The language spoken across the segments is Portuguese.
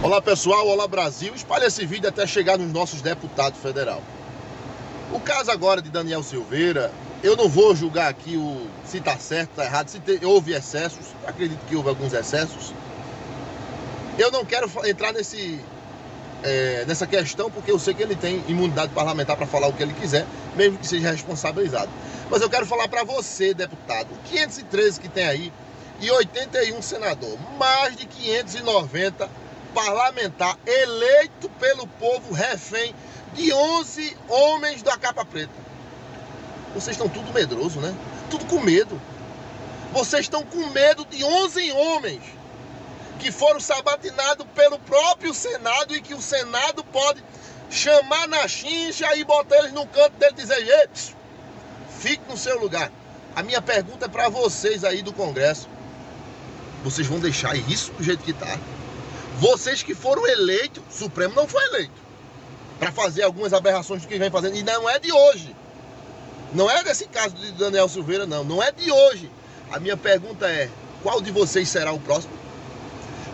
Olá pessoal, olá Brasil, espalhe esse vídeo até chegar nos nossos deputados federais. O caso agora de Daniel Silveira, eu não vou julgar aqui se está certo, está errado, se houve excessos, acredito que houve alguns excessos. Eu não quero entrar nessa questão, porque eu sei que ele tem imunidade parlamentar para falar o que ele quiser, mesmo que seja responsabilizado. Mas eu quero falar para você, deputado, 513 que tem aí e 81 senador, mais de 590 parlamentar eleito pelo povo, refém de 11 homens da capa preta. Vocês estão tudo medroso, né? Tudo com medo. Vocês estão com medo de 11 homens que foram sabatinados pelo próprio Senado e que o Senado pode chamar na chincha e botar eles no canto dele e dizer: ei, fique no seu lugar. A minha pergunta é para vocês aí do Congresso. Vocês vão deixar isso do jeito que está? Vocês que foram eleitos, o Supremo não foi eleito para fazer algumas aberrações do que vem fazendo, e não é de hoje. Não é desse caso de Daniel Silveira, não é de hoje. A minha pergunta é: qual de vocês será o próximo?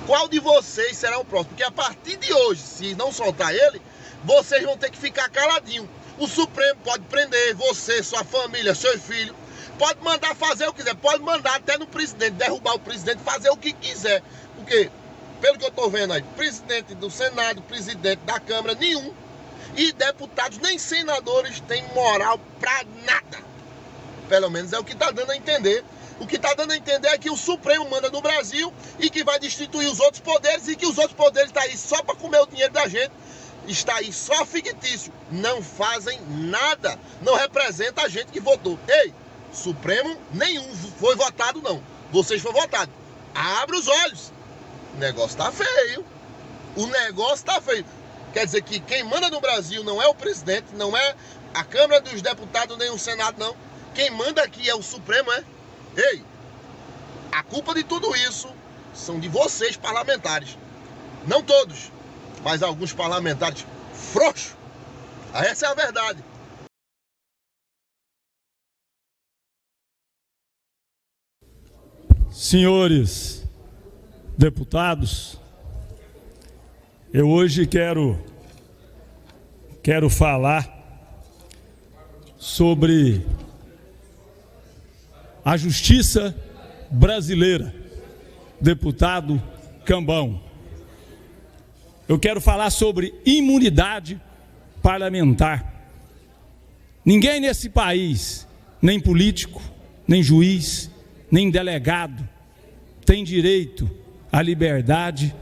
Qual de vocês será o próximo? Porque a partir de hoje, se não soltar ele, vocês vão ter que ficar caladinho. O Supremo pode prender você, sua família, seus filhos, pode mandar fazer o que quiser, pode mandar até no presidente, derrubar o presidente, fazer o que quiser. Porque, pelo que eu estou vendo aí, presidente do Senado, presidente da Câmara, nenhum, e deputados, nem senadores, têm moral pra nada. Pelo menos é o que está dando a entender. O que está dando a entender é que o Supremo manda no Brasil e que vai destituir os outros poderes, e que os outros poderes estão aí só para comer o dinheiro da gente, está aí só fictício, não fazem nada, não representa a gente que votou. Ei, Supremo nenhum foi votado não, vocês foram votados. Abre os olhos, o negócio tá feio, o negócio tá feio. Quer dizer que quem manda no Brasil não é o presidente, não é a Câmara dos Deputados, nem o Senado não. Quem manda aqui é o Supremo, é? Ei, a culpa de tudo isso são de vocês, parlamentares. Não todos, mas alguns parlamentares frouxos. Essa é a verdade. Senhores deputados, eu hoje quero falar sobre a justiça brasileira, deputado Cambão. Eu quero falar sobre imunidade parlamentar. Ninguém nesse país, nem político, nem juiz, nem delegado, tem direito à liberdade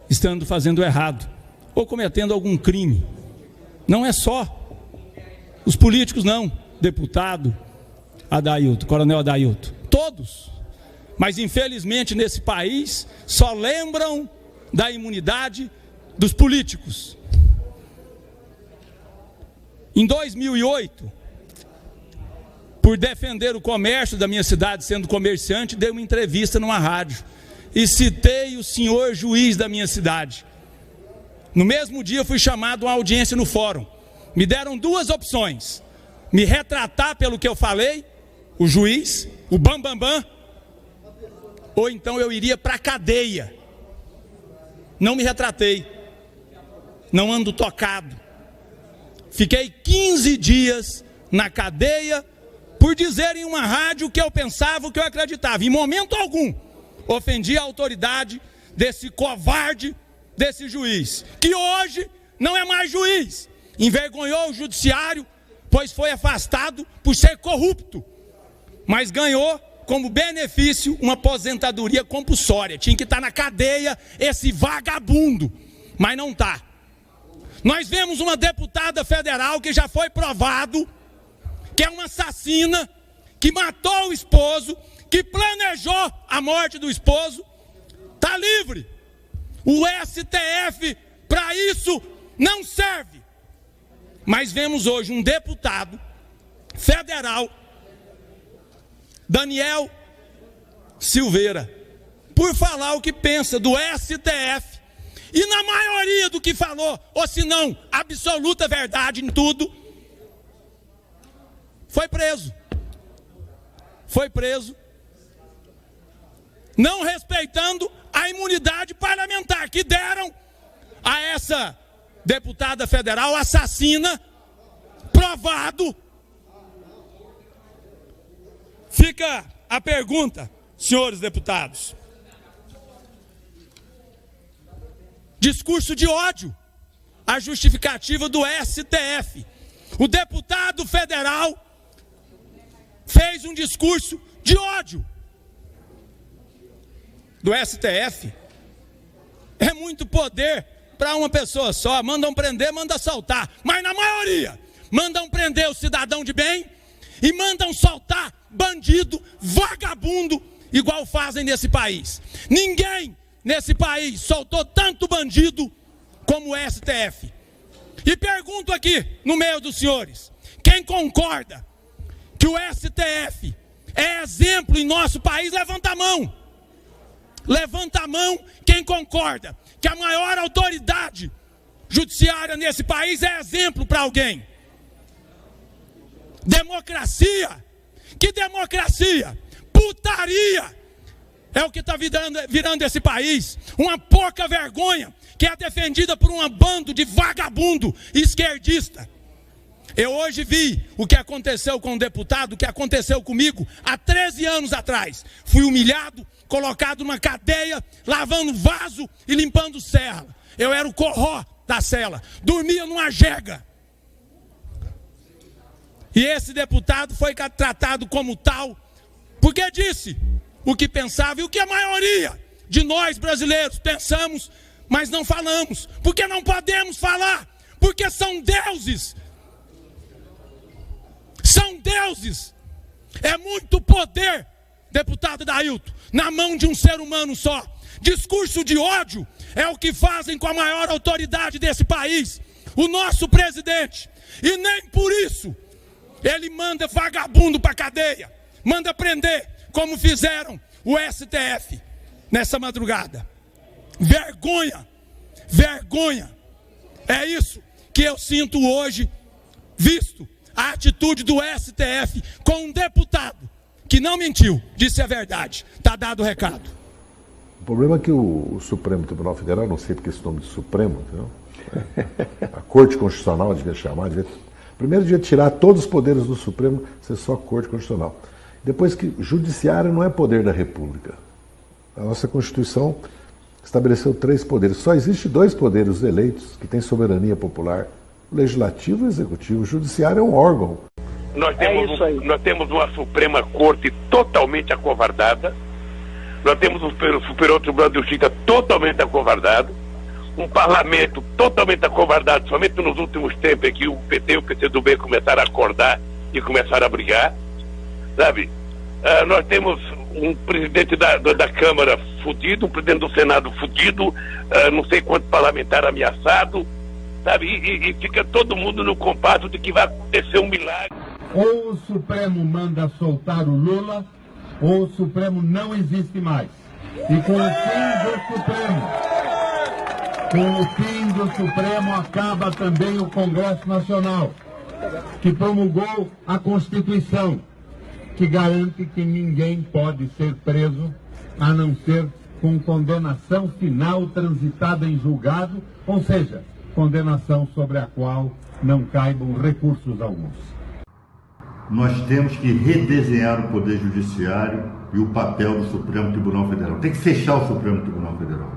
estando fazendo errado ou cometendo algum crime. Não é só os políticos não, deputado Adailton, coronel Adailton, todos. Mas infelizmente nesse país só lembram da imunidade dos políticos. Em 2008, por defender o comércio da minha cidade, sendo comerciante, dei uma entrevista numa rádio e citei o senhor juiz da minha cidade. No mesmo dia fui chamado a uma audiência no fórum. Me deram duas opções: me retratar pelo que eu falei, o juiz, o bambambam, ou então eu iria para a cadeia. Não me retratei, não ando tocado. Fiquei 15 dias na cadeia por dizer em uma rádio o que eu pensava, o que eu acreditava. Em momento algum ofendi a autoridade desse covarde, desse juiz, que hoje não é mais juiz. Envergonhou o judiciário, pois foi afastado por ser corrupto, mas ganhou como benefício uma aposentadoria compulsória. Tinha que estar na cadeia esse vagabundo, mas não está. Nós vemos uma deputada federal que já foi provado que é uma assassina, que matou o esposo, que planejou a morte do esposo, está livre. O STF para isso não serve. Mas vemos hoje um deputado federal, Daniel Silveira, por falar o que pensa do STF, e na maioria do que falou, ou se não, absoluta verdade em tudo, foi preso. Foi preso, não respeitando a imunidade parlamentar que deram essa deputada federal assassina, provado. Fica a pergunta, senhores deputados. Discurso de ódio, a justificativa do STF. O deputado federal fez um discurso de ódio do STF. É muito poder para uma pessoa só. Mandam prender, mandam soltar. Mas na maioria, mandam prender o cidadão de bem e mandam soltar bandido, vagabundo, igual fazem nesse país. Ninguém nesse país soltou tanto bandido como o STF. E pergunto aqui, no meio dos senhores, quem concorda que o STF é exemplo em nosso país, levanta a mão. Levanta a mão quem concorda que a maior autoridade judiciária nesse país é exemplo para alguém. Democracia? Que democracia? Putaria é o que está virando esse país. Uma pouca vergonha que é defendida por um bando de vagabundo esquerdista. Eu hoje vi o que aconteceu com o deputado, o que aconteceu comigo há 13 anos atrás. Fui humilhado, colocado numa cadeia, lavando vaso e limpando serra. Eu era o corró da cela, dormia numa jega. E esse deputado foi tratado como tal, porque disse o que pensava e o que a maioria de nós brasileiros pensamos, mas não falamos. Porque não podemos falar, porque são deuses. São deuses. É muito poder, deputado Dailton, na mão de um ser humano só. Discurso de ódio é o que fazem com a maior autoridade desse país, o nosso presidente. E nem por isso ele manda vagabundo para cadeia, manda prender, como fizeram o STF nessa madrugada. Vergonha, vergonha. É isso que eu sinto hoje, visto a atitude do STF com um deputado que não mentiu, disse a verdade. Está dado o recado. O problema é que o Supremo Tribunal Federal, não sei porque esse nome de Supremo, entendeu? A Corte Constitucional devia chamar, primeiro devia tirar todos os poderes do Supremo, ser só Corte Constitucional. Depois que Judiciário não é poder da República. A nossa Constituição estabeleceu 3 poderes. Só existe 2 poderes eleitos que têm soberania popular. O Legislativo e o Executivo. O Judiciário é um órgão. Nós temos uma Suprema Corte totalmente acovardada. Nós temos o Superior Tribunal de Justiça totalmente acovardado. Um parlamento totalmente acovardado. Somente nos últimos tempos é que o PT e o PCdoB começaram a acordar e começaram a brigar. Sabe? Nós temos um presidente da Câmara fudido, um presidente do Senado fudido, não sei quanto parlamentar ameaçado, sabe? E fica todo mundo no compasso de que vai acontecer um milagre. Ou o Supremo manda soltar o Lula, ou o Supremo não existe mais. E com o fim do Supremo acaba também o Congresso Nacional, que promulgou a Constituição, que garante que ninguém pode ser preso, a não ser com condenação final transitada em julgado, ou seja, condenação sobre a qual não caibam recursos alguns. Nós temos que redesenhar o Poder Judiciário e o papel do Supremo Tribunal Federal. Tem que fechar o Supremo Tribunal Federal.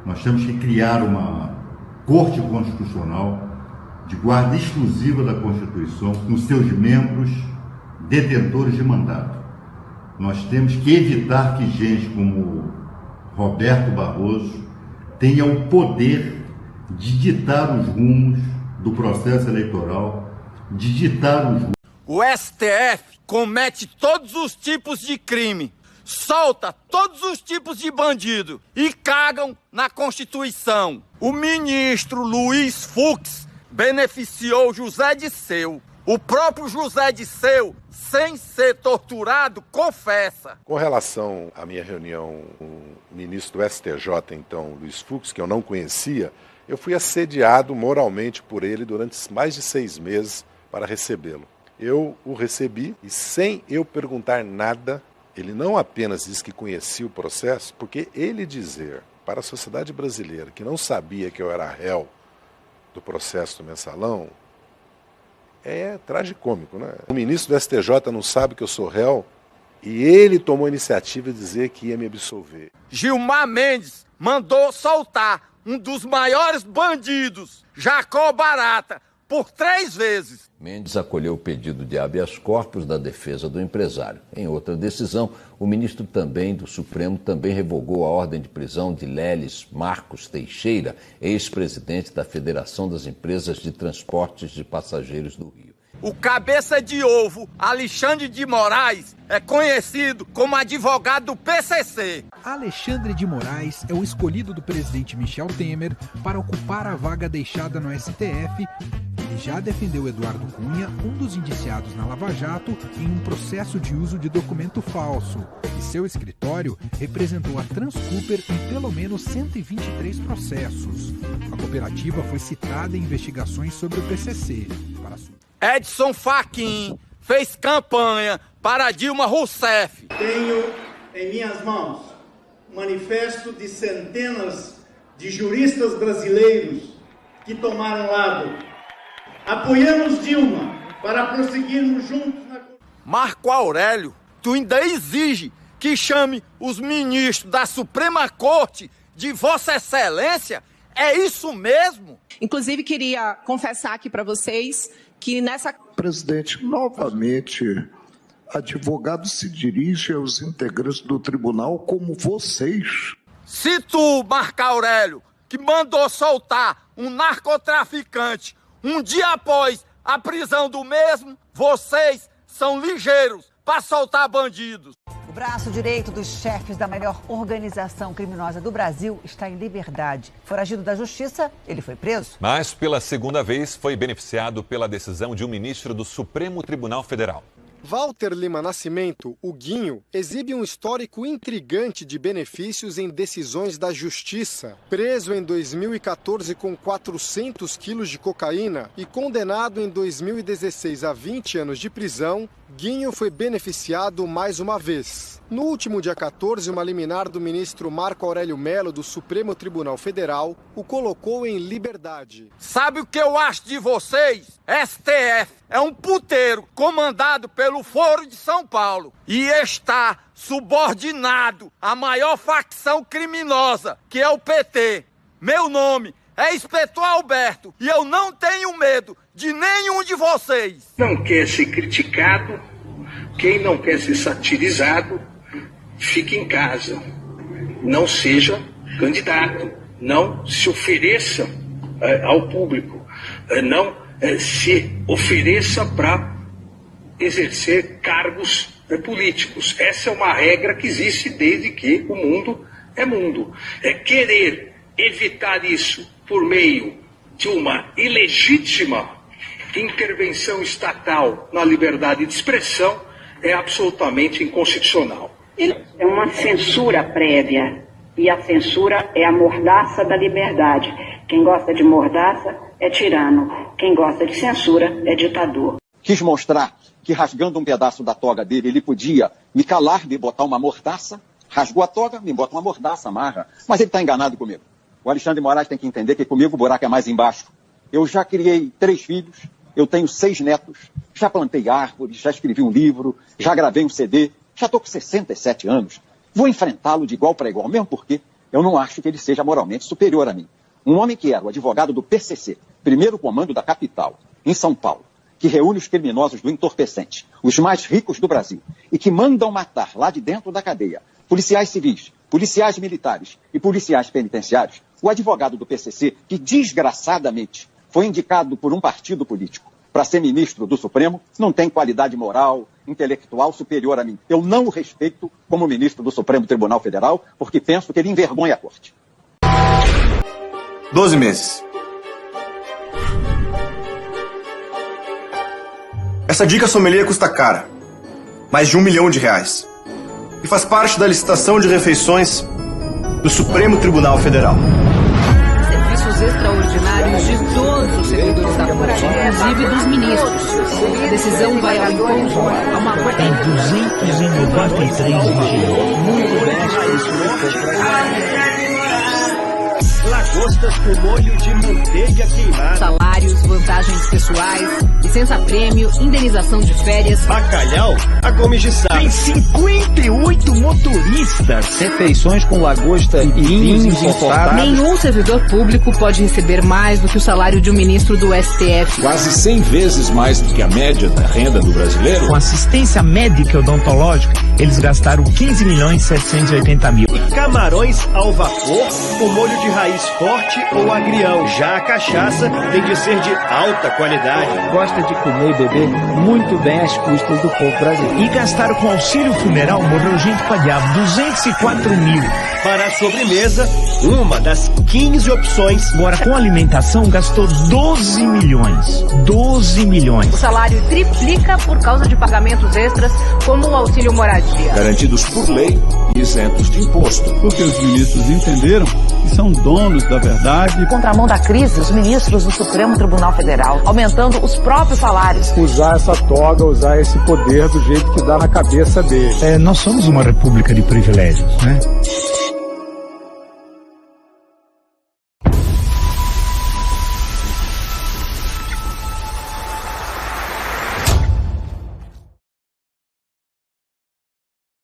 Nós temos que criar uma Corte Constitucional de guarda exclusiva da Constituição, com seus membros detentores de mandato. Nós temos que evitar que gente como Roberto Barroso tenha o poder de ditar os rumos do processo eleitoral, de ditar os rumos. O STF comete todos os tipos de crime, solta todos os tipos de bandido e cagam na Constituição. O ministro Luiz Fux beneficiou José Disseu. O próprio José Disseu, sem ser torturado, confessa. Com relação à minha reunião com o ministro do STJ, então, Luiz Fux, que eu não conhecia, eu fui assediado moralmente por ele durante mais de 6 meses para recebê-lo. Eu o recebi e, sem eu perguntar nada, ele não apenas disse que conhecia o processo, porque ele dizer para a sociedade brasileira que não sabia que eu era réu do processo do mensalão é tragicômico, né? O ministro do STJ não sabe que eu sou réu e ele tomou a iniciativa de dizer que ia me absolver. Gilmar Mendes mandou soltar um dos maiores bandidos, Jacó Barata, por 3 vezes. Mendes acolheu o pedido de habeas corpus da defesa do empresário. Em outra decisão, o ministro do Supremo também revogou a ordem de prisão de Leles Marcos Teixeira, ex-presidente da Federação das Empresas de Transportes de Passageiros do Rio. O cabeça de ovo, Alexandre de Moraes, é conhecido como advogado do PCC. Alexandre de Moraes é o escolhido do presidente Michel Temer para ocupar a vaga deixada no STF. Ele já defendeu Eduardo Cunha, um dos indiciados na Lava Jato, em um processo de uso de documento falso. E seu escritório representou a Transcooper em pelo menos 123 processos. A cooperativa foi citada em investigações sobre o PCC. Edson Fachin fez campanha para Dilma Rousseff. Tenho em minhas mãos um manifesto de centenas de juristas brasileiros que tomaram lado. Apoiamos Dilma para prosseguirmos juntos na... Marco Aurélio, tu ainda exige que chame os ministros da Suprema Corte de Vossa Excelência? É isso mesmo? Inclusive, queria confessar aqui para vocês que nessa... Presidente, novamente, advogado se dirige aos integrantes do tribunal como vocês. Se tu, Marco Aurélio, que mandou soltar um narcotraficante um dia após a prisão do mesmo, vocês são ligeiros para soltar bandidos. O braço direito dos chefes da maior organização criminosa do Brasil está em liberdade. Foragido da Justiça, ele foi preso. Mas, pela segunda vez, foi beneficiado pela decisão de um ministro do Supremo Tribunal Federal. Walter Lima Nascimento, o Guinho, exibe um histórico intrigante de benefícios em decisões da Justiça. Preso em 2014 com 400 quilos de cocaína e condenado em 2016 a 20 anos de prisão, Guinho foi beneficiado mais uma vez. No último dia 14, uma liminar do ministro Marco Aurélio Mello, do Supremo Tribunal Federal, o colocou em liberdade. Sabe o que eu acho de vocês? STF é um puteiro comandado pelo Foro de São Paulo e está subordinado à maior facção criminosa, que é o PT. Meu nome é Inspetor Alberto e eu não tenho medo de nenhum de vocês. Não quer ser criticado, quem não quer ser satirizado, fique em casa. Não seja candidato, não se ofereça ao público, não se ofereça para exercer cargos políticos. Essa é uma regra que existe desde que o mundo é mundo. Querer evitar isso por meio de uma ilegítima intervenção estatal na liberdade de expressão é absolutamente inconstitucional. É uma censura prévia e a censura é a mordaça da liberdade. Quem gosta de mordaça é tirano, quem gosta de censura é ditador. Quis mostrar que rasgando um pedaço da toga dele ele podia me calar, me botar uma mordaça, rasgou a toga, me bota uma mordaça, amarra. Mas ele está enganado comigo. O Alexandre de Moraes tem que entender que comigo o buraco é mais embaixo. Eu já criei 3 filhos, eu tenho 6 netos, já plantei árvores, já escrevi um livro, já gravei um CD, já estou com 67 anos. Vou enfrentá-lo de igual para igual, mesmo porque eu não acho que ele seja moralmente superior a mim. Um homem que era o advogado do PCC, primeiro comando da capital, em São Paulo, que reúne os criminosos do entorpecente, os mais ricos do Brasil, e que mandam matar lá de dentro da cadeia policiais civis, policiais militares e policiais penitenciários, o advogado do PCC, que desgraçadamente foi indicado por um partido político para ser ministro do Supremo, não tem qualidade moral, intelectual superior a mim. Eu não o respeito como ministro do Supremo Tribunal Federal, porque penso que ele envergonha a corte. 12 meses. Essa dica sommelier custa cara, mais de R$1 milhão, e faz parte da licitação de refeições do Supremo Tribunal Federal. Serviços extraordinários de todos os servidores da corte, inclusive dos ministros. A decisão vai ao encontro a uma ordem. 293 regiões. Muito bem. lagostas com molho de manteiga queimada. Salários, vantagens pessoais, licença-prêmio, indenização de férias. Bacalhau a Gomes de Sá. Tem 58 motoristas. Refeições com lagosta e vinhos importados. Nenhum servidor público pode receber mais do que o salário de um ministro do STF. Quase 100 vezes mais do que a média da renda do brasileiro. Com assistência médica e odontológica, eles gastaram 15.780.000. E camarões ao vapor com molho de raiz forte ou agrião. Já a cachaça tem de ser de alta qualidade. Gosta de comer e beber muito bem às custas do povo brasileiro. E gastaram com auxílio funeral, morreu gente pra diabo, 204 mil. Para a sobremesa, uma das 15 opções. Agora, com alimentação, gastou 12 milhões. 12 milhões. O salário triplica por causa de pagamentos extras, como o auxílio moradia. Garantidos por lei e isentos de imposto. Porque os ministros entenderam que são donos da verdade. Contramão da crise, os ministros do Supremo Tribunal Federal, aumentando os próprios salários. Usar essa toga, usar esse poder do jeito que dá na cabeça deles. Nós somos uma república de privilégios, né?